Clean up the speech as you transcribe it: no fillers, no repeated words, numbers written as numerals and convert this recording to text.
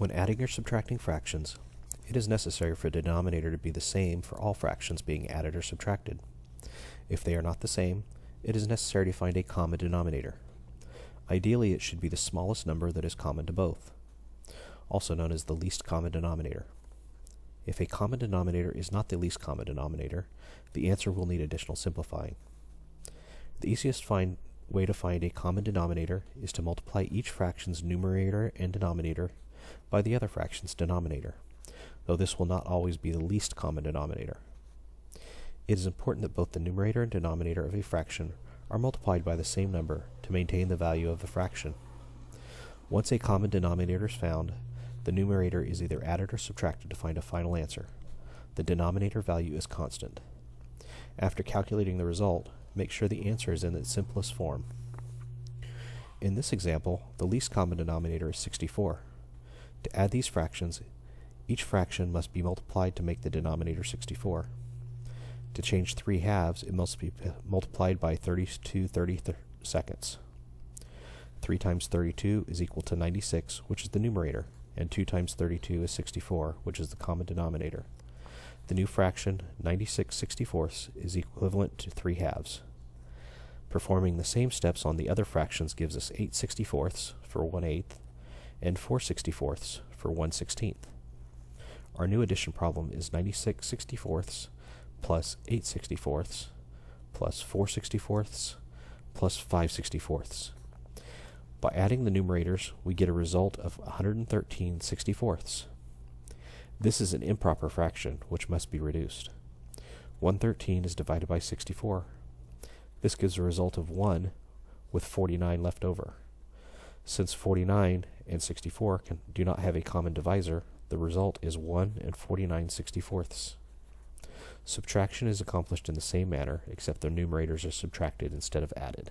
When adding or subtracting fractions, it is necessary for the denominator to be the same for all fractions being added or subtracted. If they are not the same, it is necessary to find a common denominator. Ideally, it should be the smallest number that is common to both, also known as the least common denominator. If a common denominator is not the least common denominator, the answer will need additional simplifying. The easiest way to find a common denominator is to multiply each fraction's numerator and denominator by the other fraction's denominator, though this will not always be the least common denominator. It is important that both the numerator and denominator of a fraction are multiplied by the same number to maintain the value of the fraction. Once a common denominator is found, the numerator is either added or subtracted to find a final answer. The denominator value is constant. After calculating the result, make sure the answer is in its simplest form. In this example, the least common denominator is 64. To add these fractions, each fraction must be multiplied to make the denominator 64. To change 3 halves, it must be multiplied by 32 30-seconds. 3 times 32 is equal to 96, which is the numerator, and 2 times 32 is 64, which is the common denominator. The new fraction, 96/64, is equivalent to 3 halves. Performing the same steps on the other fractions gives us 8/64 for 1/8 and 4/64 for 1/16. Our new addition problem is 96/64 plus 8/64 plus 4/64 plus 5/64. By adding the numerators, we get a result of 113/64. This is an improper fraction, which must be reduced. 113 is divided by 64. This gives a result of 1 with 49 left over. Since 49 and 64 do not have a common divisor, the result is 1 and 49/64. Subtraction is accomplished in the same manner, except the numerators are subtracted instead of added.